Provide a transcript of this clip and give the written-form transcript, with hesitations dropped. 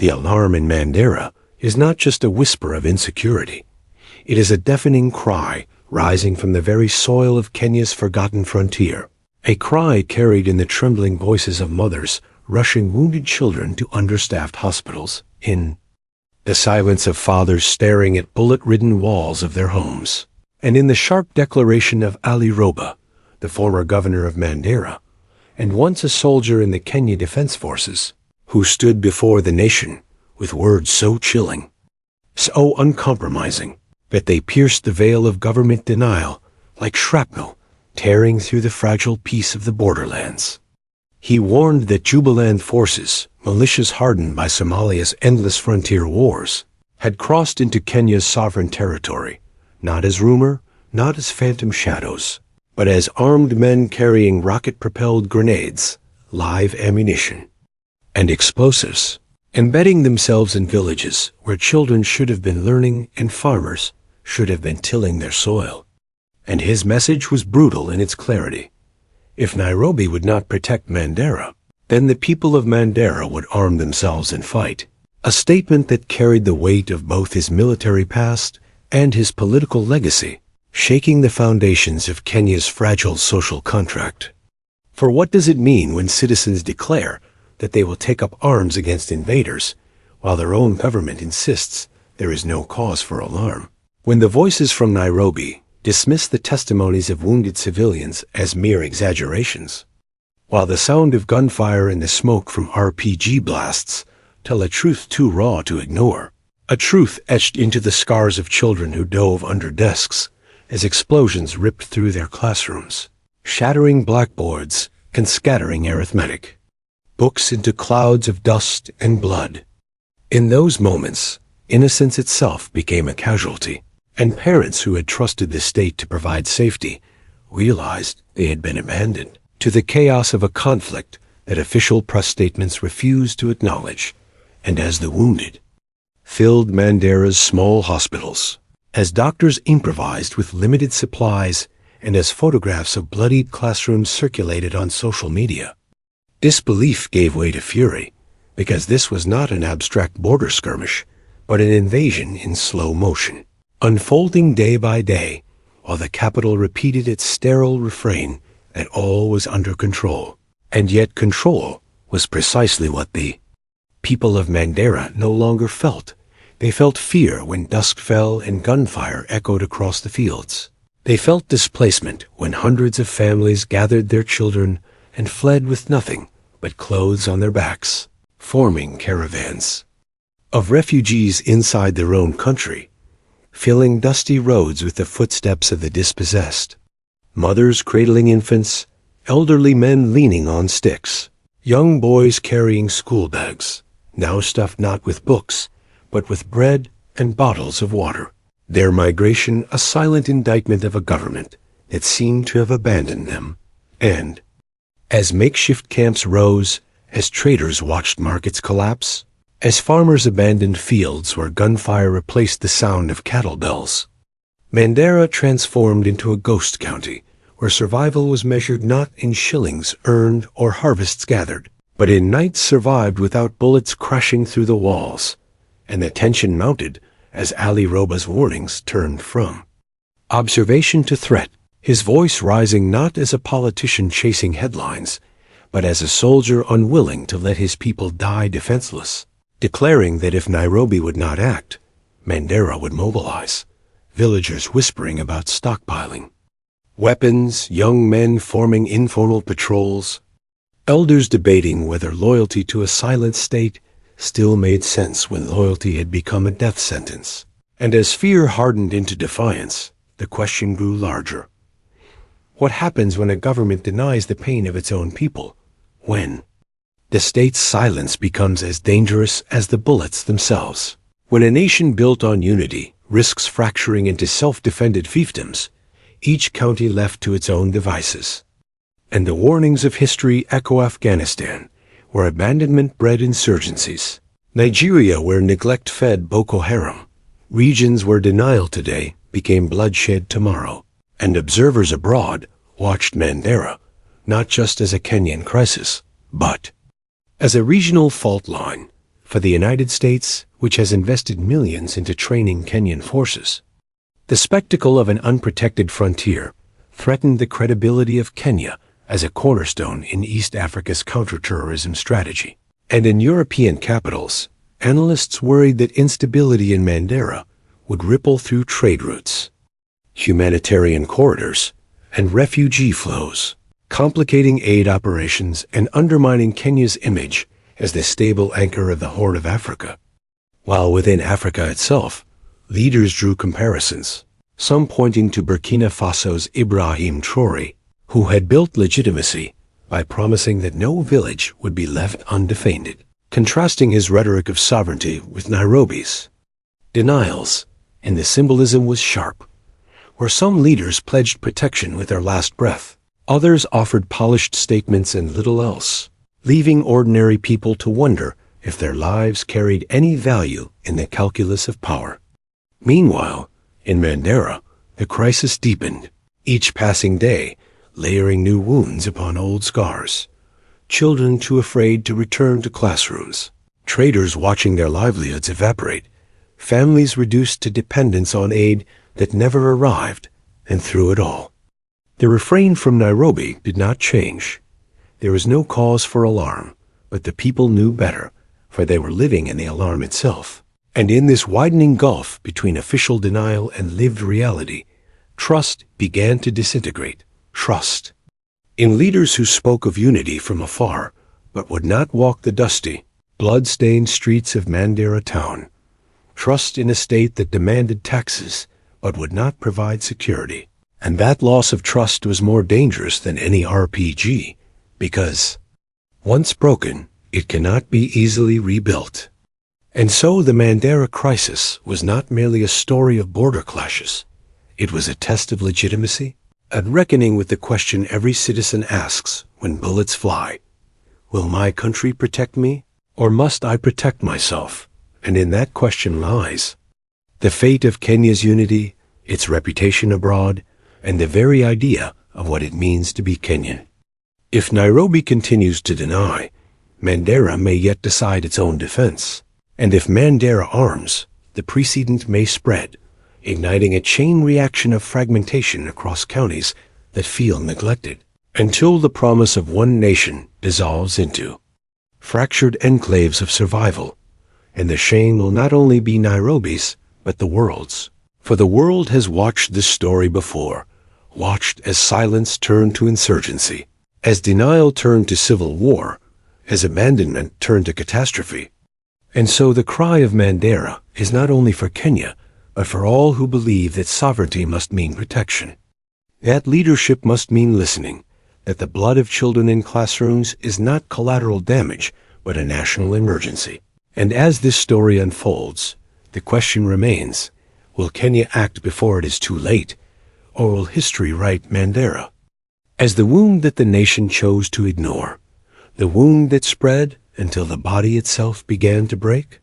The alarm in Mandera is not just a whisper of insecurity. It is a deafening cry rising from the very soil of Kenya's forgotten frontier, a cry carried in the trembling voices of mothers rushing wounded children to understaffed hospitals, in the silence of fathers staring at bullet-ridden walls of their homes, and in the sharp declaration of Ali Roba, the former governor of Mandera, and once a soldier in the Kenya Defense Forces, who stood before the nation with words so chilling, so uncompromising, that they pierced the veil of government denial like shrapnel tearing through the fragile peace of the borderlands. He warned that Jubaland forces, militias hardened by Somalia's endless frontier wars, had crossed into Kenya's sovereign territory, not as rumor, not as phantom shadows, but as armed men carrying rocket-propelled grenades, live ammunition, and explosives, embedding themselves in villages where children should have been learning and farmers should have been tilling their soil. And his message was brutal in its clarity. If Nairobi would not protect Mandera, then the people of Mandera would arm themselves and fight. A statement that carried the weight of both his military past and his political legacy, shaking the foundations of Kenya's fragile social contract. For what does it mean when citizens declare that they will take up arms against invaders, while their own government insists there is no cause for alarm? When the voices from Nairobi dismiss the testimonies of wounded civilians as mere exaggerations, while the sound of gunfire and the smoke from RPG blasts tell a truth too raw to ignore, a truth etched into the scars of children who dove under desks as explosions ripped through their classrooms, shattering blackboards and scattering arithmetic, books into clouds of dust and blood. In those moments, innocence itself became a casualty, and parents who had trusted the state to provide safety realized they had been abandoned to the chaos of a conflict that official press statements refused to acknowledge. And as the wounded filled Mandera's small hospitals, as doctors improvised with limited supplies, and as photographs of bloodied classrooms circulated on social media, disbelief gave way to fury, because this was not an abstract border skirmish, but an invasion in slow motion, unfolding day by day, while the capital repeated its sterile refrain that all was under control. And yet control was precisely what the people of Mandera no longer felt. They felt fear when dusk fell and gunfire echoed across the fields. They felt displacement when hundreds of families gathered their children and fled with nothing but clothes on their backs, forming caravans of refugees inside their own country, filling dusty roads with the footsteps of the dispossessed. Mothers cradling infants, elderly men leaning on sticks, young boys carrying school bags, now stuffed not with books, but with bread and bottles of water. Their migration a silent indictment of a government that seemed to have abandoned them. And as makeshift camps rose, as traders watched markets collapse, as farmers abandoned fields where gunfire replaced the sound of cattle bells, Mandera transformed into a ghost county where survival was measured not in shillings earned or harvests gathered, but in nights survived without bullets crashing through the walls. And the tension mounted as Ali Roba's warnings turned from observation to threat, his voice rising not as a politician chasing headlines, but as a soldier unwilling to let his people die defenseless, declaring that if Nairobi would not act, Mandera would mobilize, villagers whispering about stockpiling weapons, young men forming informal patrols, elders debating whether loyalty to a silent state still made sense when loyalty had become a death sentence. And as fear hardened into defiance, the question grew larger. What happens when a government denies the pain of its own people? When the state's silence becomes as dangerous as the bullets themselves. When a nation built on unity risks fracturing into self-defended fiefdoms, each county left to its own devices. And the warnings of history echo Afghanistan, where abandonment bred insurgencies, Nigeria, where neglect fed Boko Haram, regions where denial today became bloodshed tomorrow. And observers abroad watched Mandera not just as a Kenyan crisis, but as a regional fault line for the United States, which has invested millions into training Kenyan forces. The spectacle of an unprotected frontier threatened the credibility of Kenya as a cornerstone in East Africa's counterterrorism strategy. And in European capitals, analysts worried that instability in Mandera would ripple through trade routes, humanitarian corridors, and refugee flows, complicating aid operations and undermining Kenya's image as the stable anchor of the Horn of Africa. While within Africa itself, leaders drew comparisons, some pointing to Burkina Faso's Ibrahim Traoré, who had built legitimacy by promising that no village would be left undefended, contrasting his rhetoric of sovereignty with Nairobi's denials, and the symbolism was sharp. Where some leaders pledged protection with their last breath, others offered polished statements and little else, leaving ordinary people to wonder if their lives carried any value in the calculus of power. Meanwhile, in Mandera, the crisis deepened, each passing day layering new wounds upon old scars. Children too afraid to return to classrooms, traders watching their livelihoods evaporate, families reduced to dependence on aid that never arrived, and through it all, the refrain from Nairobi did not change. There was no cause for alarm, but the people knew better, for they were living in the alarm itself. And in this widening gulf between official denial and lived reality, trust began to disintegrate. Trust in leaders who spoke of unity from afar, but would not walk the dusty, blood-stained streets of Mandera town. Trust in a state that demanded taxes, but would not provide security. And that loss of trust was more dangerous than any RPG, because, once broken, it cannot be easily rebuilt. And so the Mandera crisis was not merely a story of border clashes. It was a test of legitimacy, a reckoning with the question every citizen asks when bullets fly. Will my country protect me, or must I protect myself? And in that question lies the fate of Kenya's unity, its reputation abroad, and the very idea of what it means to be Kenyan. If Nairobi continues to deny, Mandera may yet decide its own defense. And if Mandera arms, the precedent may spread, igniting a chain reaction of fragmentation across counties that feel neglected, until the promise of one nation dissolves into fractured enclaves of survival. And the shame will not only be Nairobi's, but the world's. For the world has watched this story before, watched as silence turned to insurgency, as denial turned to civil war, as abandonment turned to catastrophe. And so the cry of Mandera is not only for Kenya, but for all who believe that sovereignty must mean protection. That leadership must mean listening, that the blood of children in classrooms is not collateral damage, but a national emergency. And as this story unfolds, the question remains, will Kenya act before it is too late, or will history write Mandera as the wound that the nation chose to ignore, the wound that spread until the body itself began to break?